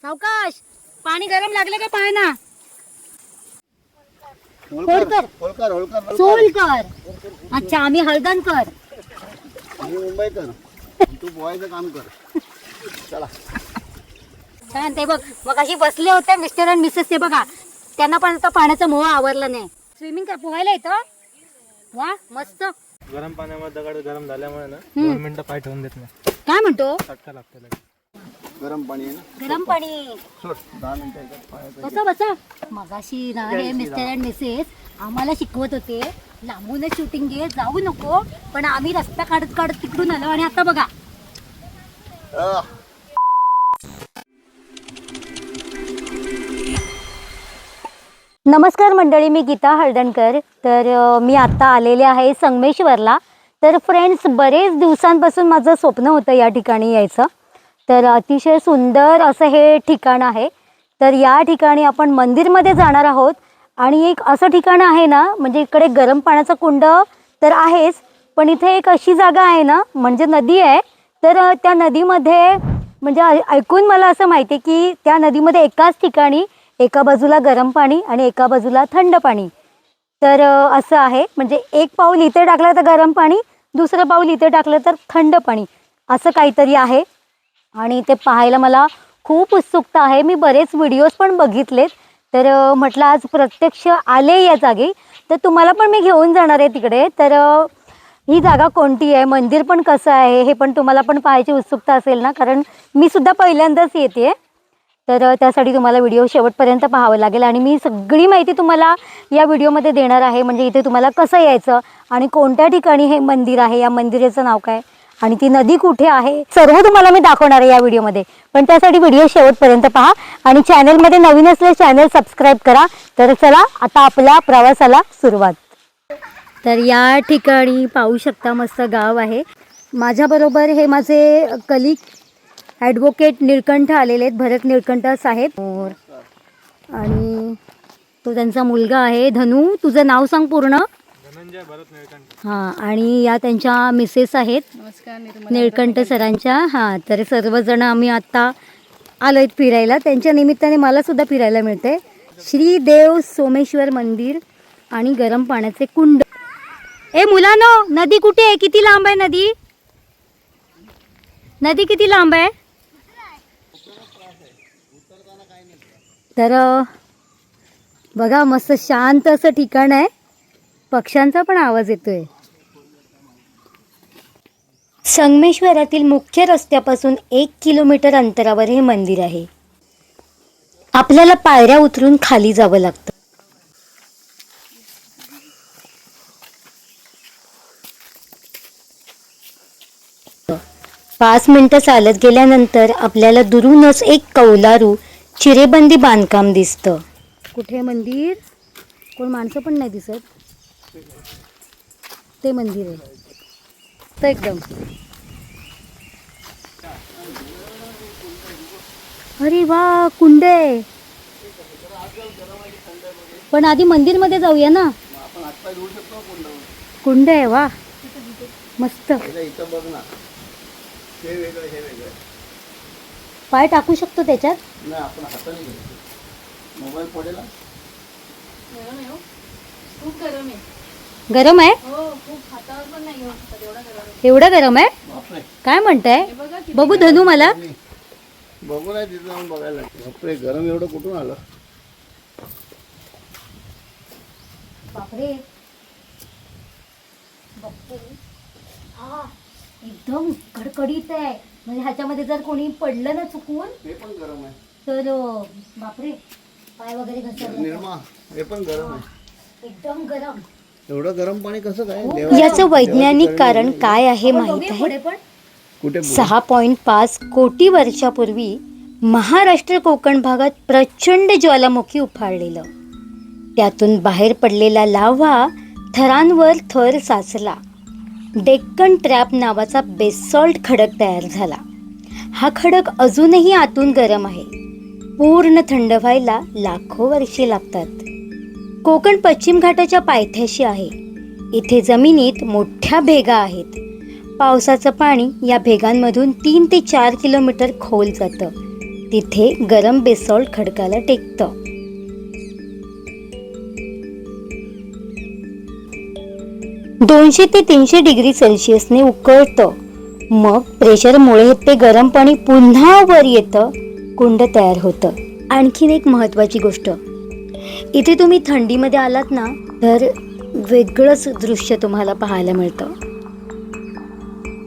सावकाश, पाणी गरम लागले का पाय ना. होळकर. सोलकर. अच्छा, आम्ही हळदणकर. मी मुंबईकर. तू पोहायचं काम कर. चला. छान. ते बघ, मग अशी बसले होते मिस्टर आणि मिसेस. ते बघा, त्यांना पण आता पाण्याचा मोह आवरला नाही. स्विमिंग का पोहायला येतं. वा, मस्त. गरम पाण्यामध्ये दगड गरम झाल्यामुळे ना 2 मिनिटं पाय ठेवून देत नाही. काय म्हणतो. चटका लागतो लगेच. गरम पाणी आहे ना. गरम पाणी. सोड 10 मिनिटं पाण्याचं. बसा बसा. मगाशी ना हे मिस्टर अँड मिसेस आम्हाला शिकवत होते, लांबूनच शूटिंग घे, जाऊ नको. पण आम्ही रस्ता काढत काढत तिकडून आलो आणि आता बघा. नमस्कार मंडळी, मी गीता हळदणकर. तर मी आत्ता आलेले आहे संगमेश्वरला. तर फ्रेंड्स, बरेच दिवसांपासून माझं स्वप्न होतं या ठिकाणी यायचं. तर अतिशय सुंदर असं हे ठिकाण आहे. तर या ठिकाणी आपण मंदिरमध्ये जाणार आहोत. आणि एक असं ठिकाण आहे ना, म्हणजे इकडे गरम पाण्याचा कुंड तर आहेच, पण इथे एक अशी जागा आहे ना, म्हणजे नदी आहे. तर त्या नदीमध्ये म्हणजे ऐकून मला असं माहिती आहे की त्या नदीमध्ये एकाच ठिकाणी एका बाजूला गरम पाणी आणि एका बाजूला थंड पाणी. तर असं आहे, म्हणजे एक पाऊल इथे टाकलं तर गरम पाणी, दुसरं पाऊल इथे टाकलं तर थंड पाणी, असं काहीतरी आहे. आणि ते पाहायला मला खूप उत्सुकता आहे. मी बरेच व्हिडिओज पण बघितलेत. तर म्हटलं आज प्रत्यक्ष आले या जागी, तर तुम्हाला पण मी घेऊन जाणार आहे तिकडे. तर ही जागा कोणती आहे, मंदिर पण कसं आहे, हे पण तुम्हाला पण पाहायची उत्सुकता असेल ना, कारण मी सुद्धा पहिल्यांदाच येते. तर त्यासाठी तुम्हाला व्हिडिओ शेवटपर्यंत पाहावं लागेल. आणि मी सगळी माहिती तुम्हाला या व्हिडिओमध्ये देणार आहे. म्हणजे इथे तुम्हाला कसं यायचं आणि कोणत्या ठिकाणी हे मंदिर आहे, या मंदिराचं नाव काय आणि ती नदी कुठे आहे, सर्व तुम्हाला मी दाखवणार आहे या व्हिडिओमध्ये. पण त्यासाठी व्हिडिओ शेवटपर्यंत पहा आणि चॅनलमध्ये नवीन असल्यास चॅनल सबस्क्राईब करा. तर चला आता आपल्या प्रवासाला सुरुवात. तर या ठिकाणी पाहू शकता, मस्त गाव आहे. माझ्याबरोबर हे माझे कलिग ॲडव्होकेट निळकंठ आलेले आहेत, भरत निळकंठ साहेब. आणि तो त्यांचा मुलगा आहे धनू. तुझं नाव सांग पूर्ण. धनंजय भरत निळकंठ. हां, आणि या त्यांच्या मिसेस आहेत. नमस्कार. निळकंठ सरांच्या. हां, तर सर्वजण आम्ही आत्ता आलो आहेत फिरायला. त्यांच्या निमित्ताने मला सुद्धा फिरायला मिळते. श्री देव सोमेश्वर मंदिर आणि गरम पाण्याचे कुंड. ए मुलांनो, नदी कुठे आहे, किती लांब आहे नदी. नदी किती लांब आहे. तर बघा, मस्त शांत असं ठिकाण आहे. पक्ष्यांचा पण आवाज येतोय. संगमेश्वरातील मुख्य रस्त्यापासून 1 किलोमीटर अंतरावर हे मंदिर आहे. आपल्याला पायऱ्या उतरून खाली जावं लागतं. 5 मिनिटं चालत गेल्यानंतर आपल्याला दुरूनच एक कौलारू चिरेबंदी बांधकाम दिसतं. कुठे मंदिर, कोण माणसं पण नाही दिसत. ते मंदिर आहे तर एकदम. अरे वा, कुंड आहे. पण आधी मंदिरमध्ये जाऊया ना. कुंड आहे, वा मस्त. इथं बघ ना, हे वेगळं हे वेगळं. पाय टाकू शकतो त्याच्यात. नाही, आपण हाताने घ्यायचं. मोबाईल पडेल. खूप गरम आहे. गरम आहे. हो, खूप हातावर पण नाही घेऊ शकत, एवढा गरम आहे. एवढं गरम आहे. बापरे. काय म्हणताय. हे बघा किती बघू धनू मला. बघू नाही, तिथं जाऊन बघायला. बापरे, गरम एवढं कुठून आलं. बापरे. एकदम कडकडीत आहे. म्हणजे ह्याच्यामध्ये जर कोणी पडलं ना चुकून हे पण गरम आहे. तर बापरे, पाय वगैरे घसरले. निर्मा, हे पण गरम आहे. एकदम गरम. एवढं गरम पाणी कसं काय. याचं वैज्ञानिक कारण काय आहे माहित आहे. कुठे 6.5 कोटी वर्षापूर्वी महाराष्ट्र कोकण भागात प्रचंड ज्वालामुखी उफाळलेलं. त्यातून बाहेर पडलेला लाव्हा थरांवर थर साचला. डेक्कन ट्रॅप नावाचा बेसॉल्ट खडक तयार झाला. हा खडक अजूनही आतून गरम आहे. पूर्ण थंड व्हायला लाखो वर्षे लागतात. कोकण पश्चिम घाटाच्या पायथ्याशी आहे. इथे जमिनीत मोठ्या भेगा आहेत. पावसाचं पाणी या भेगांमधून 3 ते 4 किलोमीटर खोल जातं. तिथे गरम बेसॉल्ट खडकाला टेकतं. दोनशे ते 300 डिग्री सेल्सिअसने उकळतं. मग प्रेशरमुळे ते गरम पाणी पुन्हा वर येतं, कुंड तयार होतं. आणखीन एक महत्त्वाची गोष्ट, इथे तुम्ही थंडीमध्ये आलात ना तर वेगळंच दृश्य तुम्हाला पाहायला मिळतं.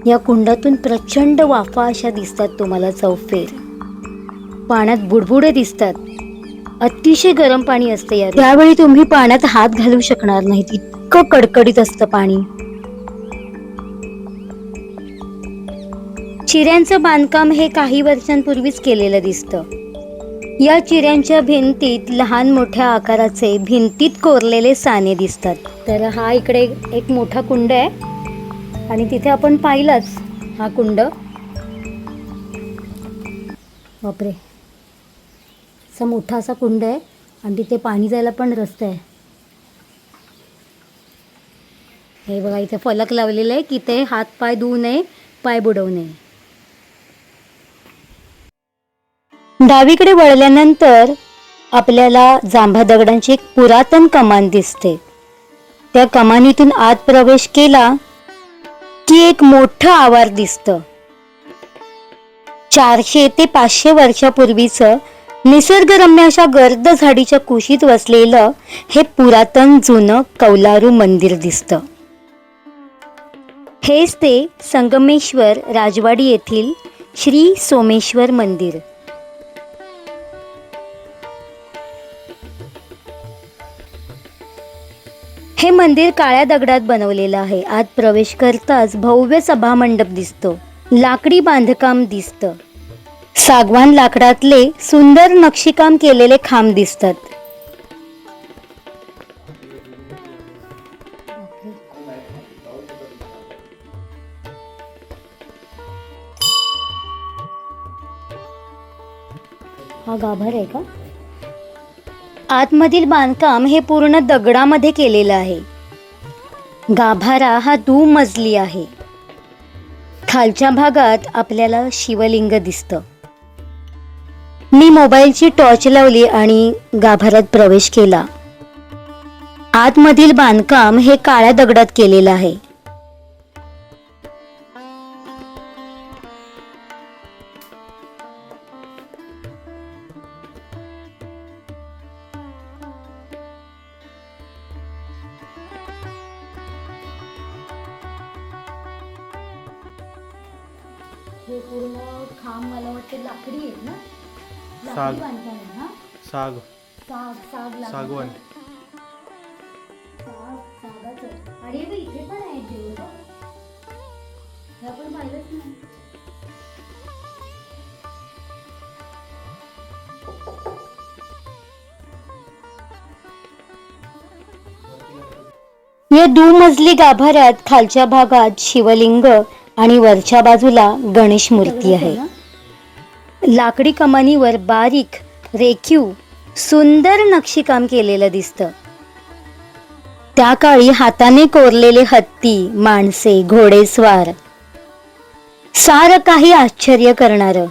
या कुंडातून प्रचंड वाफा अशा दिसतात तुम्हाला चौफेर. पाण्यात बुडबुडे दिसतात. अतिशय गरम पाणी असतं यार. त्यावेळी तुम्ही पाण्यात हात घालू शकणार नाहीत, इतकं कडकडीत असतं पाणी. चिऱ्यांचं बांधकाम हे काही वर्षांपूर्वीच केलेलं दिसतं. या चिऱ्यांच्या भिंतीत लहान मोठ्या आकाराचे भिंतीत कोरलेले साने दिसतात. तर हा इकडे एक मोठा कुंड आहे आणि तिथे आपण पाहिलंच हा कुंड. बापरे, असा मोठा असा कुंड आहे आणि तिथे पाणी जायला पण रस्ता आहे. हे बघा इथे फलक लावलेलं आहे की ते हात पाय धुवू नये, पाय बुडवू नये. डावीकडे वळल्यानंतर आपल्याला जांभा दगडांची एक पुरातन कमान दिसते. त्या कमानीतून आत प्रवेश केला की एक मोठं आवार दिसतं. 400 ते 500 वर्षापूर्वीचं निसर्गरम्य अशा गर्द झाडीच्या कुशीत वसलेलं हे पुरातन जुनं कौलारू मंदिर दिसतं. हेच ते संगमेश्वर राजवाडी येथील श्री सोमेश्वर मंदिर. हे मंदिर काळ्या दगडात बनवलेलं आहे. आत प्रवेश करताच भव्य सभामंडप दिसतो. लाकडी बांधकाम दिसतं. सागवान लाकडातले सुंदर नक्षीकाम केलेले खांब दिसतात. हा गाभार आहे का? आतमधील बांधकाम हे पूर्ण दगडामध्ये केलेलं आहे. गाभारा हा दुमजली आहे. खालच्या भागात आपल्याला शिवलिंग दिसतं. मी मोबाईलची टॉर्च लावली आणि गाभाऱ्यात प्रवेश केला. आतमधील बांधकाम हे काळ्या दगडात केलेलं आहे. हे पूर्ण खांब मला वाटते लाकडी आहेत ना? साग. लाकडी बांधकाम आहे ना? साग साग साग लाकडी. सागवण. सागाचं. अरे बघ, इथे पण आहे देऊळ. हे आपण पाहिलंच नाही. या दुमजली गाभाऱ्यात खालच्या भागात शिवलिंग आणि वरच्या बाजूला गणेश मूर्ती आहे. लाकडी कमानीवर बारीक रेखीव सुंदर नक्षीकाम केलेलं दिसतं. त्या काळी हाताने कोरलेले हत्ती, माणसे, घोडेस्वार, सारं काही आश्चर्य करणारं.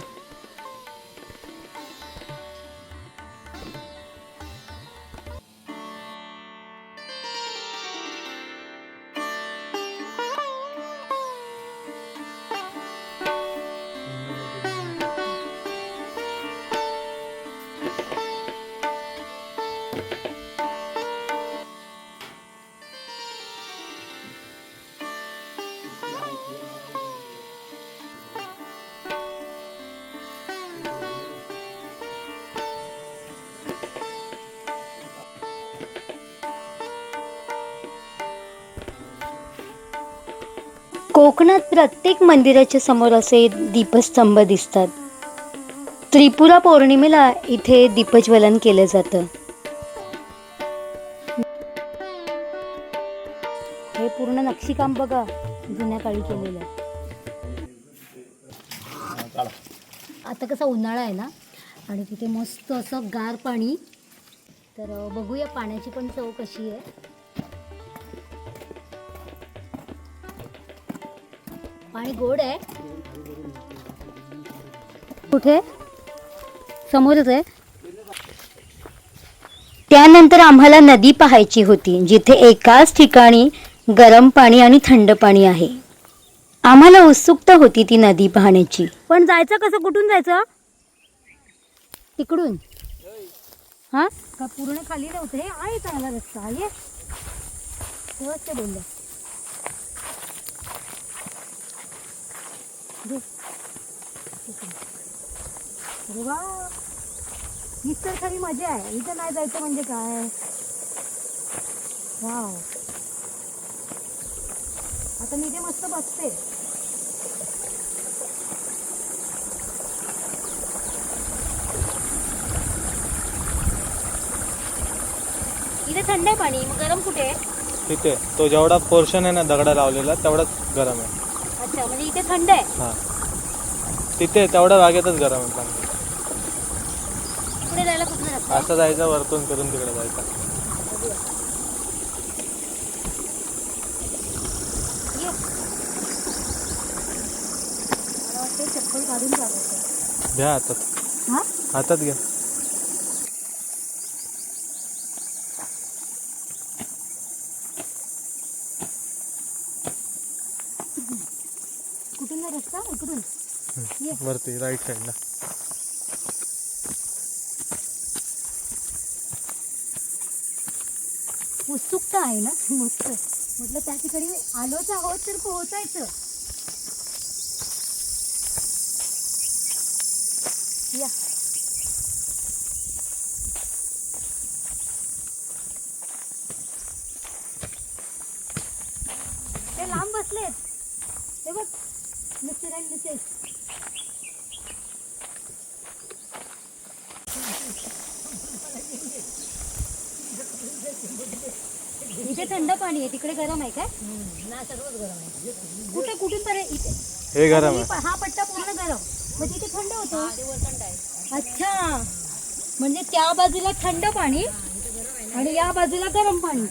कोकणात प्रत्येक मंदिराच्या समोर असे दीपस्तंभ दिसतात. त्रिपुरा पौर्णिमेला इथे दीपज्वलन केलं जातं. हे पूर्ण नक्षीकाम बघा, जुन्या काळी केलेलं. आता कसा उन्हाळा आहे ना आणि तिथे मस्त असं गार पाणी. तर बघूया पाण्याची पण चव कशी आहे. पाणी गोड आहे. कुठे? समोरच आहे. त्यानंतर आम्हाला नदी पाहायची होती, जिथे एकाच ठिकाणी गरम पाणी आणि थंड पाणी आहे. आम्हाला उत्सुकता होती ती नदी पाहण्याची. पण जायचं कसं, कुठून जायचं? तिकडून. हा का पूर्ण खाली नव्हतं, हे आहे चांगला रस्ता. ये तेव्हाच ते बोललं. अरे वा, हीच तर खरी मजा आहे. इथं नाही जायचं म्हणजे काय. वाव, आता मी इथे मस्त बसते. इथे थंड आहे पाणी, मग गरम कुठे आहे? तिथे तो जेवढा पोर्शन आहे ना दगडा लावलेला तेवढाच गरम आहे. अच्छा, म्हणजे इथे थंड आहे. हा, तिथे तेवढ्या भागेतच गरम आहे पाणी. पुढे जायला कुठून रस्ता आहे? असं जायचं, वरतून फिरून तिकडे जायचं. ये. मला वाटतं चप्पल काढून जावं. घ्या हातात, हा, हातात घ्या. कुठून ना रस्ता? इकडून ये. वरती राईट साईडला. उत्सुकता आहे ना मस्त. म्हटलं त्या ठिकाणी आलोच आहोत तर पोहोचायचं. या. ते लांब बसलेत, हे बघ, मिस्टर अँड मिसेस. इथे थंड पाणी आहे, तिकडे गरम आहे काय? नाही, सर्वच गरम आहे. कुठे कुठून पर्यंत? इथे हे गरम आहे. हा पट्टा पूर्ण गरम, मग तिथे थंड होतं. अच्छा, म्हणजे त्या बाजूला थंड पाणी आणि या बाजूला गरम पाणी.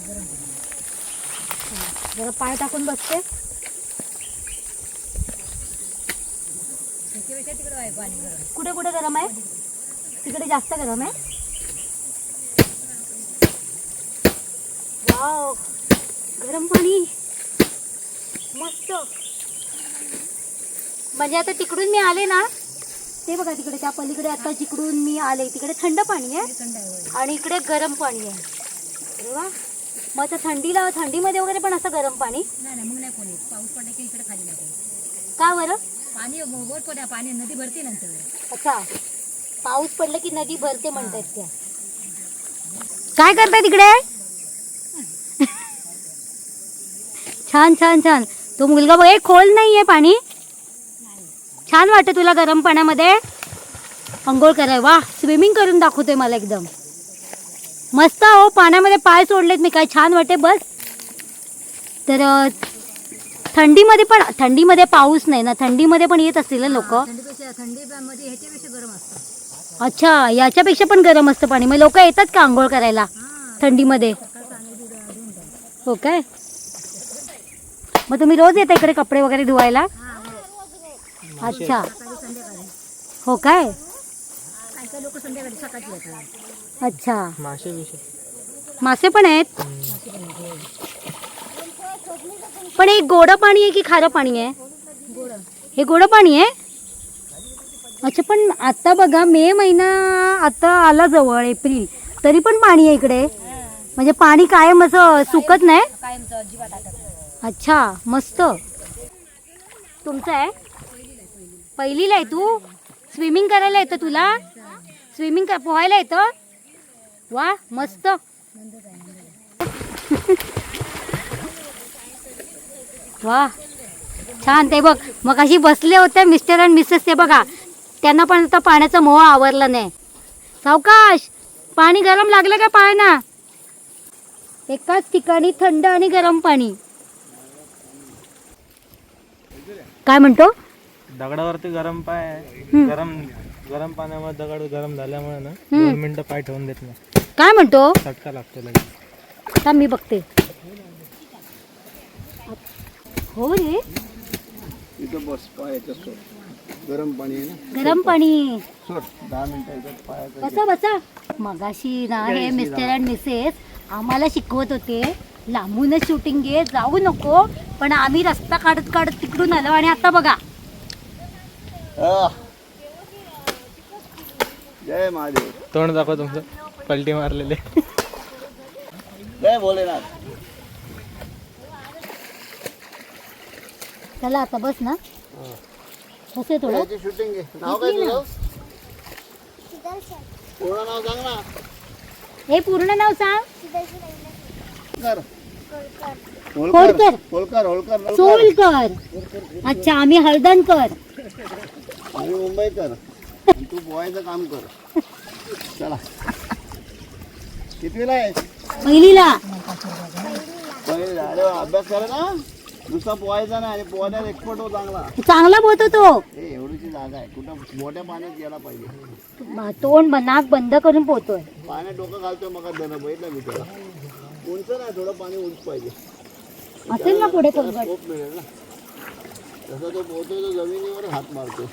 जरा पाय टाकून बसते. कुठे कुठे गरम आहे? तिकडे जास्त गरम आहे. वाव, गरम पाणी मस्त. म्हणजे आता तिकडून मी आले ना, ते बघा तिकडे त्या पलीकडे आता जिकडून मी आले तिकडे थंड पाणी आहे आणि इकडे गरम पाणी आहे. अरे वा, मग आता थंडीमध्ये वगैरे पण असं गरम पाणी? नाही मग नाही कोणी पाऊस पडला की इकडे खाली नाही का बरं? पाणी वर पडा, पाणी नदी भरते नंतर. अच्छा, पाऊस पडला की नदी भरते म्हणतात त्या. काय करताय तिकडे? छान छान छान. तो मुलगा बघ, खोल नाहीये पाणी. छान वाटतं तुला गरम पाण्यामध्ये अंघोळ कराय? वा, स्विमिंग करून दाखवतोय मला एकदम मस्त. हो, पाण्यामध्ये पाय सोडलेत मी, काय छान वाटते. बस तर थंडीमध्ये पाऊस नाही ना, थंडीमध्ये पण येत असतील लोक. थंडीमध्ये ह्याच्यापेक्षा गरम असतं. अच्छा, याच्यापेक्षा पण गरम असतं पाणी. मग लोक येतात का आंघोळ करायला थंडीमध्ये? हो काय? मग तुम्ही रोज येता इकडे कपडे वगैरे धुवायला? अच्छा, हो काय? लोक संध्याकाळी सकाळची येतात. अच्छा, मासे पण आहेत. पण हे गोड पाणी आहे की खारं पाणी आहे? हे गोड पाणी आहे. अच्छा, पण आता बघा मे महिना आता आला जवळ, एप्रिल, तरी पण पाणी आहे इकडे. म्हणजे पाणी कायम असं सुकत नाही. अच्छा, मस्त. तुमचं आहे? पहिलीला आहे तू? स्विमिंग करायला येतं तुला? पोहायला येतं? वा, मस्त. वा, छान. ते बघ, मग अशी बसले होते मिस्टर अँड मिसेस, ते बघा, त्यांना पण आता पाण्याचा मोह आवरला नाही. सावकाश, पाणी गरम लागलं का पायांना? एकाच ठिकाणी थंड आणि गरम पाणी. काय म्हणतो? दगडावरती गरम पाय आहे. गरम पाण्यामध्ये दगड गरम झाल्यामुळे ना 2 मिनिटं पाय ठेवून देत नाही. काय म्हणतो? चटका लागतो लगेच. आता मी बघते. हो रे, इथं बस पायाच्या सोड. गरम पाणी आहे ना. गरम पाणी. सोड 10 मिनिटं याच्यात पायाचं. बसा बसा. मगाशी ना हे मिस्टर अँड मिसेस आम्हाला शिकवत होते लांबूनच शूटिंग घे, जाऊ नको, पण आम्ही रस्ता काढत काढत तिकडून आलो आणि आता बघा. आह. जय महादेव. तोंड दाखव तुमचं पलटी मारलेले. जय भोलेनाथ. चला आता बस ना. बसे थोडं. याची शूटिंग घे. नाव काय तुझं? पूर्ण नाव सांग ना. हे पूर्ण नाव सांग. कर. होळकर. होळकर. होळकर. सोलकर. अच्छा, आम्ही हळदणकर. आम्ही मुंबईकर. आणि तू पोहायचं काम कर. चला. कितवीला आहे? पहिलीला. पहिले अरे वा, अभ्यास करा ना. नुसता पोहायचा ना आणि पोहण्यात एक्सपर्ट हो चांगला. चांगला बोलतो तो. हे एवढीची जागा आहे, कुठं मोठ्या पाण्यात गेला पाहिजे. तोंड नाक बंद करून पोहतोय. पाण्यात डोकं घालतोय मग दन बघितलं मी त्याला. उंच नाही, थोडं पाणी उंच पाहिजे. असेल ना पुढे त्याला खोलगट. स्कोप मिळेल ना. तसा तो पोहतोय तो जमिनीवर हात मारतो.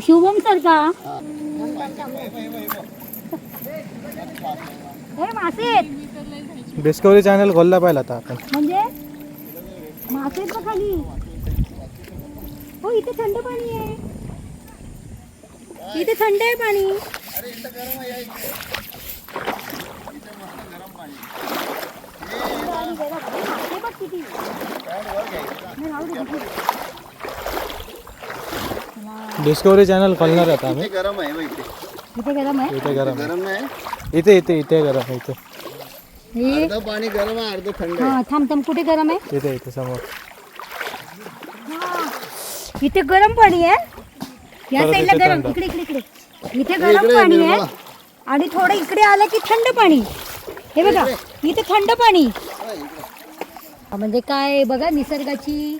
शुभम सारखा. हा. हे मासे आहेत. डिस्कवरी चॅनल खोलला पाहिजे आता आपण. म्हणजे मासे आहेत ना खाली. हो, इथे थंड पाणी आहे. इथे थंड आहे पाणी. अरे इथं गरम आहे इथे. इथं मस्त गरम पाणी. हे बघ किती. पॅड वर घ्यायचं. नाही, राहू दे किती. डिस्कवरी चॅनल खोलणार आता आम्ही. इथे गरम आहे बघ इथे. इथे गरम आहे. इथे गरम गरम नाही. आहे. इथे इथे इथे गरम आहे. इथे हे अर्ध पाणी गरम आहे, अर्ध थंड आहे. हा, थांब थांब. कुठे गरम आहे? इथे इथे समोर. इथे गरम पाणी आहे. या परत साईडला इथे गरम. थंड. इकडे इकडे इकडे. इथे गरम इकडे पाणी आहे निर्मला. आणि थोडं इकडे आलं की थंड पाणी. हे बघा, इथे थंड पाणी. हा, इकडे. म्हणजे काय बघा, निसर्गाची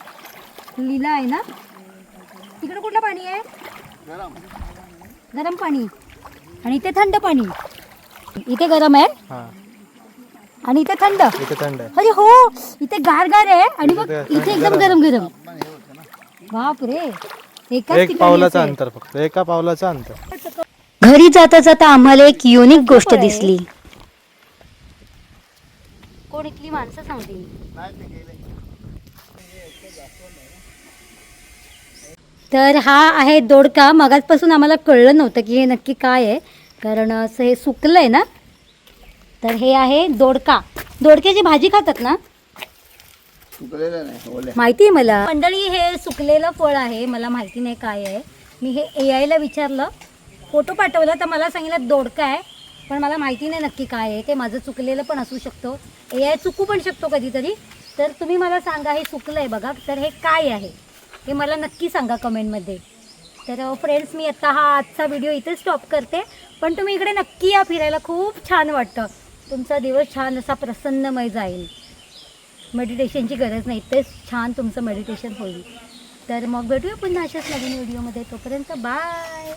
लीला आहे ना. तिकडे कुठलं पाणी आहे? गरम. गरम पाणी. आणि इथे थंड पाणी. इथे गरम आहे हां आणि इथे थंड. इथे थंड आहे. अरे हो, इथे गार गार आहे आणि मग इथे एकदम गरम गरम. बाप रे. एकाच एक ठिकाणी पावलाचं असेल. अंतर, फक्त एका पावलाचं अंतर. घरी जाता जाता आम्हाला एक युनिक गोष्ट दिसली. कोण इथली माणसं सांगतील. नाही ते गेले. तर हा आहे दोडका. मगाचपासून आम्हाला कळलं नव्हतं की हे नक्की काय आहे, कारण असं हे सुकलंय ना. तर हे आहे दोडका. दोडक्याची भाजी खातात ना. सुकलेलं नाही, ओल्या. माहिती आहे मला. मंडळी, हे सुकलेलं फळ आहे. मला माहिती नाही काय आहे. मी हे AI ला विचारलं, फोटो पाठवला तर मला सांगितलं दोडका आहे, पण मला माहिती नाही नक्की काय आहे ते. माझं चुकलेलं पण असू शकतो, AI चुकू पण शकतो कधीतरी. तर तुम्ही मला सांगा, हे सुकलं आहे बघा, तर हे काय आहे हे मला नक्की सांगा कमेंटमध्ये. तर फ्रेंड्स, मी आता हा आजचा व्हिडिओ इथे स्टॉप करते. पण तुम्ही इकडे नक्की या फिरायला. खूप छान वाटतं. तुमचा दिवस छान असा प्रसन्नमय जाईल. मेडिटेशनची गरज नाही, तेच छान तुमचं मेडिटेशन होईल. तर मग भेटूया पुन्हा अशाच नवीन व्हिडिओमध्ये. तोपर्यंत बाय.